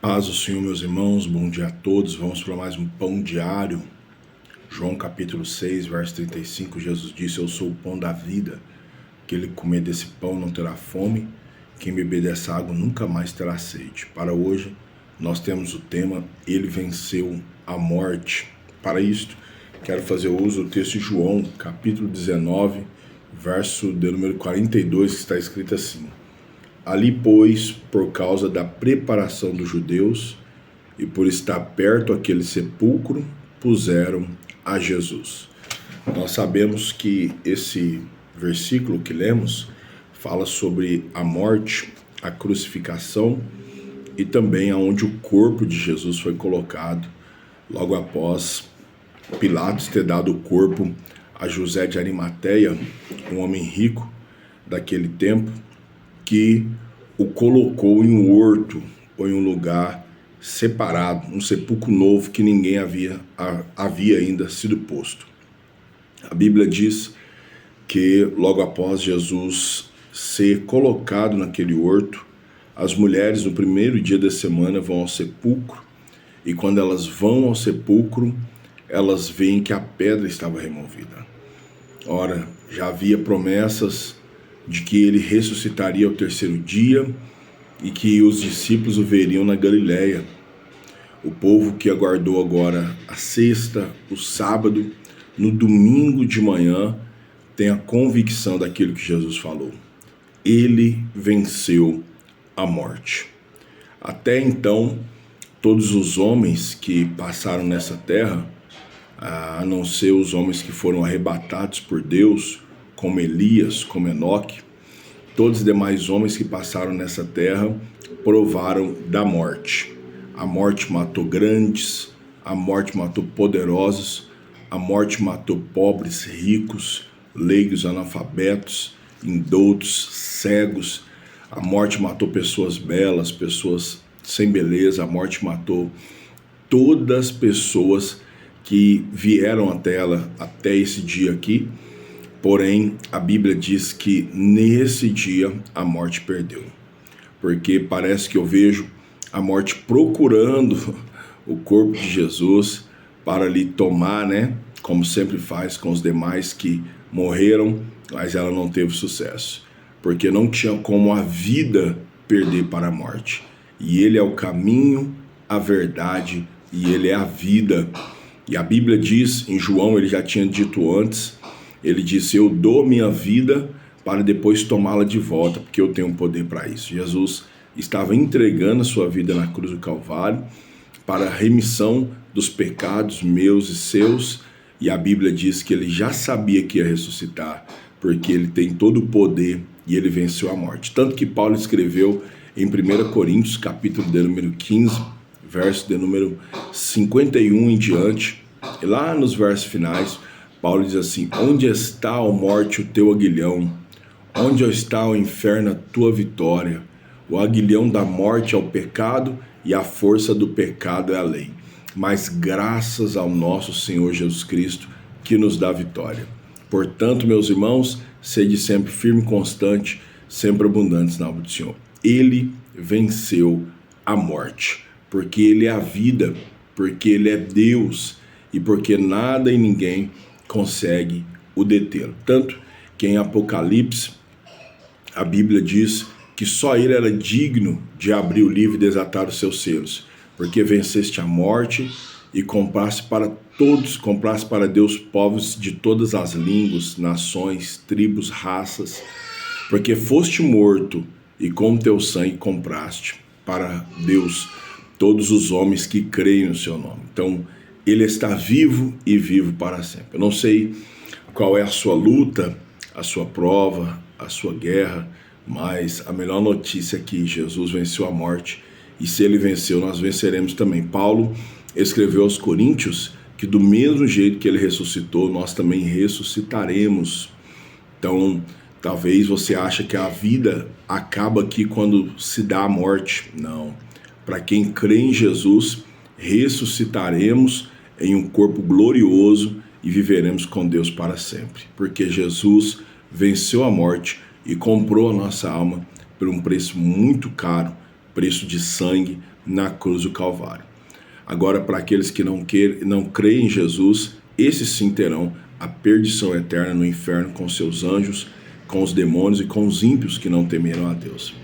Paz do Senhor, meus irmãos, bom dia a todos. Vamos para mais um pão diário. João capítulo 6, verso 35, Jesus disse: Eu sou o pão da vida. Quem comer desse pão não terá fome, quem beber dessa água nunca mais terá sede. Para hoje, nós temos o tema Ele venceu a morte. Para isto, quero fazer uso do texto de João, capítulo 19, verso de número 42, que está escrito assim: Ali, pois, por causa da preparação dos judeus e por estar perto aquele sepulcro, puseram a Jesus. Nós sabemos que esse versículo que lemos fala sobre a morte, a crucificação e também aonde o corpo de Jesus foi colocado logo após Pilatos ter dado o corpo a José de Arimateia, um homem rico daquele tempo, que o colocou em um horto ou em um lugar separado, um sepulcro novo que ninguém havia ainda sido posto. A Bíblia diz que logo após Jesus ser colocado naquele horto, as mulheres no primeiro dia da semana vão ao sepulcro, e quando elas vão ao sepulcro, elas veem que a pedra estava removida. Ora, já havia promessas de que ele ressuscitaria ao terceiro dia e que os discípulos o veriam na Galileia. O povo que aguardou agora a sexta, o sábado, no domingo de manhã, tem a convicção daquilo que Jesus falou. Ele venceu a morte. Até então, todos os homens que passaram nessa terra, a não ser os homens que foram arrebatados por Deus, como Elias, como Enoque, todos os demais homens que passaram nessa terra provaram da morte. A morte matou grandes, a morte matou poderosos, a morte matou pobres, ricos, leigos, analfabetos, indoutos, cegos. A morte matou pessoas belas, pessoas sem beleza. A morte matou todas as pessoas que vieram até ela, até esse dia aqui. Porém, a Bíblia diz que nesse dia a morte perdeu. Porque parece que eu vejo a morte procurando o corpo de Jesus para lhe tomar, como sempre faz com os demais que morreram, mas ela não teve sucesso. Porque não tinha como a vida perder para a morte. E ele é o caminho, a verdade e ele é a vida. E a Bíblia diz, em João, ele já tinha dito antes, ele disse: eu dou minha vida para depois tomá-la de volta, porque eu tenho poder para isso. Jesus estava entregando a sua vida na cruz do Calvário para a remissão dos pecados meus e seus, e a Bíblia diz que ele já sabia que ia ressuscitar, porque ele tem todo o poder e ele venceu a morte. Tanto que Paulo escreveu em 1 Coríntios, capítulo de número 15, verso de número 51 em diante, e lá nos versos finais, Paulo diz assim: onde está, ó morte, o teu aguilhão? Onde está o inferno, a tua vitória? O aguilhão da morte é o pecado e a força do pecado é a lei. Mas graças ao nosso Senhor Jesus Cristo que nos dá vitória. Portanto, meus irmãos, sede sempre firme e constante, sempre abundantes na obra do Senhor. Ele venceu a morte, porque ele é a vida, porque ele é Deus e porque nada e ninguém consegue o detê-lo. Tanto que em Apocalipse a Bíblia diz que só ele era digno de abrir o livro e desatar os seus selos, porque venceste a morte e compraste para todos, compraste para Deus povos de todas as línguas, nações, tribos, raças, porque foste morto e com teu sangue compraste para Deus todos os homens que creem no seu nome. Então, ele está vivo e vivo para sempre. Eu não sei qual é a sua luta, a sua prova, a sua guerra, mas a melhor notícia é que Jesus venceu a morte, e se ele venceu, nós venceremos também. Paulo escreveu aos Coríntios que do mesmo jeito que ele ressuscitou, nós também ressuscitaremos. Então, talvez você ache que a vida acaba aqui quando se dá a morte. Não. Para quem crê em Jesus, ressuscitaremos em um corpo glorioso e viveremos com Deus para sempre, porque Jesus venceu a morte e comprou a nossa alma por um preço muito caro, preço de sangue, na cruz do Calvário. Agora, para aqueles que não creem em Jesus, esses sim terão a perdição eterna no inferno com seus anjos, com os demônios e com os ímpios que não temeram a Deus.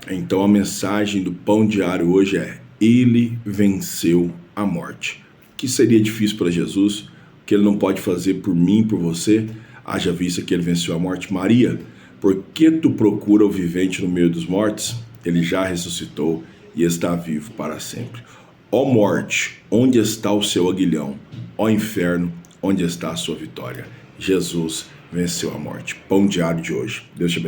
Então a mensagem do pão diário hoje é: Ele venceu a morte. Que seria difícil para Jesus, que Ele não pode fazer por mim, por você, haja vista que Ele venceu a morte. Maria, por que tu procura o vivente no meio dos mortos? Ele já ressuscitou e está vivo para sempre. Ó morte, onde está o seu aguilhão? Ó inferno, onde está a sua vitória? Jesus venceu a morte. Pão diário de hoje. Deus te abençoe.